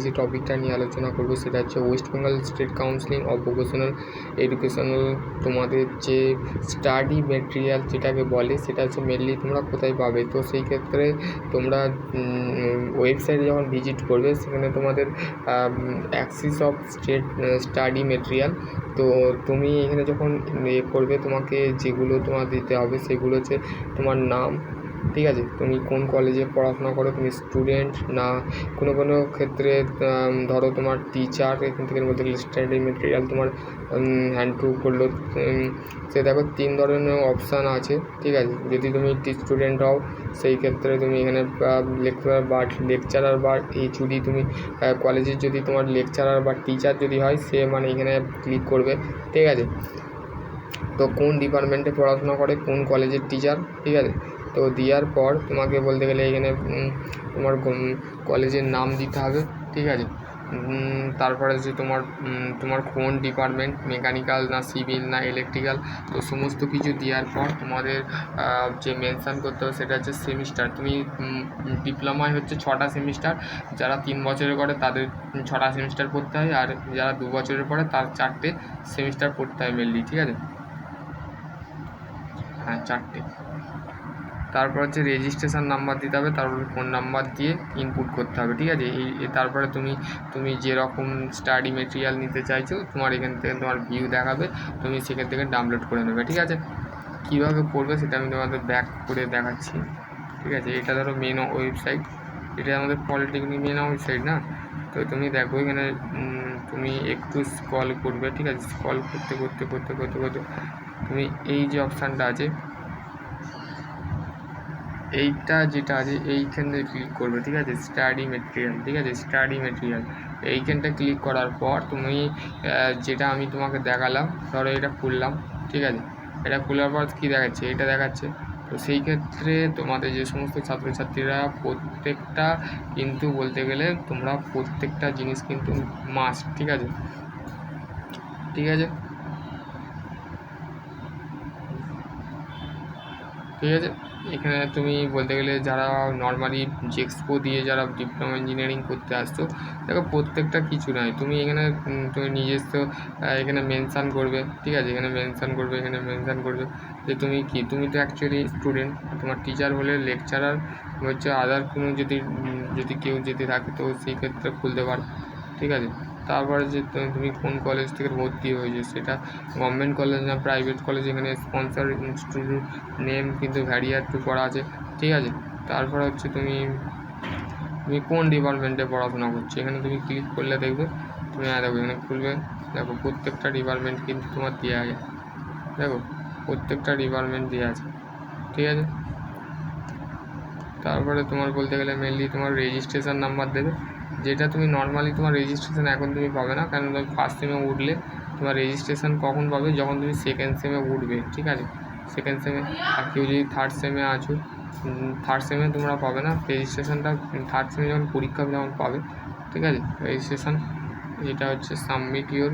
যে টপিকটা নিয়ে আলোচনা করবো সেটা হচ্ছে West Bengal state counselling of vocational educational. তোমাদের যে স্টাডি মেটেরিয়াল যেটাকে বলে সেটা হচ্ছে মেনলি তোমরা কোথায় পাবে। তো সেই ক্ষেত্রে তোমরা ওয়েবসাইটে যখন ভিজিট করবে সেখানে তোমাদের Axis of state study material. তো তুমি এখানে যখন করবে তোমাকে যেগুলো তোমার দিতে হবে সেগুলো হচ্ছে তোমার নাম, ঠিক আছে, তুমি কোন কলেজে পড়াশোনা করো, তুমি স্টুডেন্ট না কোনো ক্ষেত্রে ধরো তোমার টিচার, এখান থেকে বলতে গেলে স্টাডি মেটেরিয়াল তোমার হ্যান্ড টু করলো। সে দেখো 3 ধরনের অপশান আছে, ঠিক আছে। যদি তুমি স্টুডেন্ট হও সেই ক্ষেত্রে তুমি এখানে লেকচারার বা এইচওডি, তুমি কলেজের যদি তোমার লেকচারার বা টিচার যদি হয় সে মানে এখানে ক্লিক করবে, ঠিক আছে। তো কোন ডিপার্টমেন্টে পড়াশোনা করে, কোন কলেজের টিচার, ঠিক আছে। তো দেওয়ার পর তোমাকে বলতে গেলে এখানে তোমার কলেজের নাম দিতে হবে, ঠিক আছে। তারপরে যে তোমার কোন ডিপার্টমেন্ট, মেকানিক্যাল না সিভিল না ইলেকট্রিক্যাল, তো সমস্ত কিছু দেওয়ার পর তোমাদের যে মেনশান করতে হবে সেটা হচ্ছে সেমিস্টার। তুমি ডিপ্লোমায় হচ্ছে 6টা সেমিস্টার, যারা 3 বছরের করে তাদের 6টা সেমিস্টার পড়তে হয়, আর যারা 2 বছরের পরে তার 4টে সেমিস্টার পড়তে হয় মেনলি, ঠিক আছে। হ্যাঁ, 4টে। তারপর হচ্ছে রেজিস্ট্রেশন নাম্বার দিতে হবে, তারপরে ফোন নাম্বার দিয়ে ইনপুট করতে হবে, ঠিক আছে। তারপরে তুমি যেরকম স্টাডি মেটেরিয়াল নিতে চাইছো তোমার এখান থেকে তোমার ভিউ দেখাবে, তুমি সেখান থেকে ডাউনলোড করে নেবে, ঠিক আছে। কীভাবে করবে সেটা আমি তোমাদের ব্যাক করে দেখাচ্ছি, ঠিক আছে। এটা ধরো মেন ওয়েবসাইট, এটা আমাদের পলিটেকনিক মেন ওয়েবসাইট না। তো তুমি দেখো এখানে তুমি একটু স্ক্রল করবে, ঠিক আছে। স্ক্রল করতে করতে করতে করতে করতে তুমি এই যে অপশানটা আছে এইটা যেটা আছে এইখানে ক্লিক করবে, ঠিক আছে। স্টাডি মেটেরিয়াল, ঠিক আছে, স্টাডি মেটেরিয়াল এইখানটা ক্লিক করার পর তুমি যেটা আমি তোমাকে দেখালাম, ধরো এটা খুললাম, ঠিক আছে। এটা খোলার পর কী দেখাচ্ছে, এটা দেখাচ্ছে। তো সেই ক্ষেত্রে তোমাদের যে সমস্ত ছাত্রছাত্রীরা প্রত্যেকটা কিন্তু বলতে গেলে তোমরা প্রত্যেকটা জিনিস কিন্তু মাস্ট, ঠিক আছে, ঠিক আছে, ঠিক আছে। এখানে তুমি বলতে গেলে যারা নর্মালি জেক্সপো দিয়ে যারা ডিপ্লোমা ইঞ্জিনিয়ারিং করতে আসছো, দেখো প্রত্যেকটা কিছু নয়, তুমি এখানে তুমি নিজস্ব এখানে মেনশান করবে, ঠিক আছে। এখানে মেনশান করবে যে তুমি কি, তুমি তো অ্যাকচুয়ালি স্টুডেন্ট, তোমার টিচার হলে লেকচারার হচ্ছে আদার কোনো যদি কেউ যদি থাকে তো সেই ক্ষেত্রে খুলতে পারো, ঠিক আছে। তারপরে যে তুমি কোন কলেজ থেকে ভর্তি হয়েছে, সেটা গভর্নমেন্ট কলেজ না প্রাইভেট কলেজ, এখানে স্পন্সর ইনস্টিটিউট নেম কিন্তু ভ্যারিয়ার টু করা আছে, ঠিক আছে। তারপরে হচ্ছে তুমি কোন ডিপার্টমেন্টে পড়াশোনা করছো, এখানে তুমি ক্লিক করলে দেখবে তুমি দেখো এখানে খুলবে, দেখো প্রত্যেকটা ডিপার্টমেন্ট কিন্তু তোমার দেওয়া আছে, দেখো প্রত্যেকটা ডিপার্টমেন্ট দেওয়া আছে, ঠিক আছে। তারপরে তোমার বলতে গেলে মেনলি তোমার রেজিস্ট্রেশন নাম্বার দেবে, যেটা তুমি নর্মালি তোমার রেজিস্ট্রেশন এখন তুমি পাবে না, কারণ তুমি ফার্স্ট সেমে উঠলে তোমার রেজিস্ট্রেশন কখন পাবে, যখন তুমি সেকেন্ড সেমে উঠবে, ঠিক আছে। সেকেন্ড সেমে, আর কেউ যদি থার্ড সেমে আছো, থার্ড সেমে তোমরা পাবে না রেজিস্ট্রেশনটা, থার্ড সেমে যখন পরীক্ষা যখন পাবে, ঠিক আছে। রেজিস্ট্রেশন এটা হচ্ছে submit your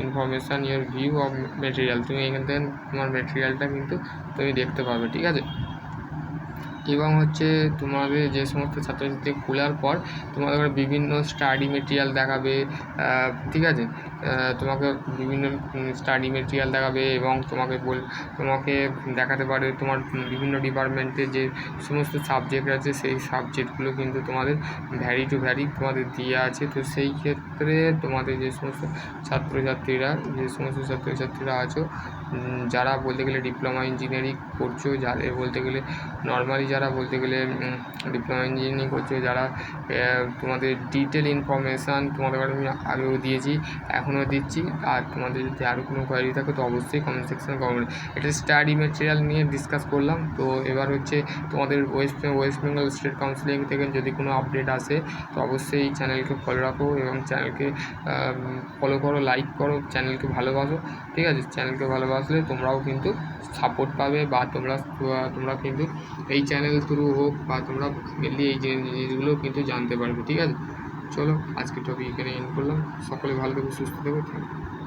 information your view of material, তুমি এখান থেকে তোমার মেটেরিয়ালটা কিন্তু তুমি দেখতে পাবে, ঠিক আছে। এবং হচ্ছে তোমাদের যে সমস্ত ছাত্রছাত্রী খোলার পর তোমাদের বিভিন্ন স্টাডি মেটেরিয়াল দেখাবে, ঠিক আছে। তোমাকে বিভিন্ন স্টাডি মেটেরিয়াল দেখাবে এবং তোমাকে দেখাতে পারে তোমার বিভিন্ন ডিপার্টমেন্টের যে সমস্ত সাবজেক্ট আছে সেই সাবজেক্টগুলো কিন্তু তোমাদের ভ্যারি টু ভ্যারি তোমাদের দেওয়া আছে। তো সেই ক্ষেত্রে তোমাদের যে সমস্ত ছাত্রছাত্রীরা আছো, যারা বলতে গেলে ডিপ্লোমা ইঞ্জিনিয়ারিং করছো, যাদের বলতে গেলে নর্মালি যারা বলতে গেলে ডিপ্লোমা ইঞ্জিনিয়ারিং করছো, যারা তোমাদের ডিটেল ইনফরমেশান তোমাদের আমি আগেও দিয়েছি, এখনও দিচ্ছি। আর তোমাদের যদি আরও কোনো কোয়ারি থাকে তো অবশ্যই কমেন্ট সেকশানে কমেন্ট। এটা স্টাডি মেটেরিয়াল নিয়ে ডিসকাস করলাম। তো এবার হচ্ছে তোমাদের ওয়েস্ট বেঙ্গল স্টেট কাউন্সিলিং থেকে যদি কোনো আপডেট আসে তো অবশ্যই এই চ্যানেলকে ফলো রাখো এবং চ্যানেলকে ফলো করো, লাইক করো, চ্যানেলকে ভালোবাসো, ঠিক আছে। চ্যানেলকে ভালোবাসলে তোমরাও কিন্তু সাপোর্ট পাবে, বা তোমরা কিন্তু এই চ্যানেল থ্রু হোক বা তোমরা মেনলি এই জিনিসগুলো কিন্তু জানতে পারবে, ঠিক আছে। চলো আজকে টপিক এখানে এন্ড করলাম। সকলে ভালো থেকো, সুস্থ থেকো, থ্যাংক ইউ।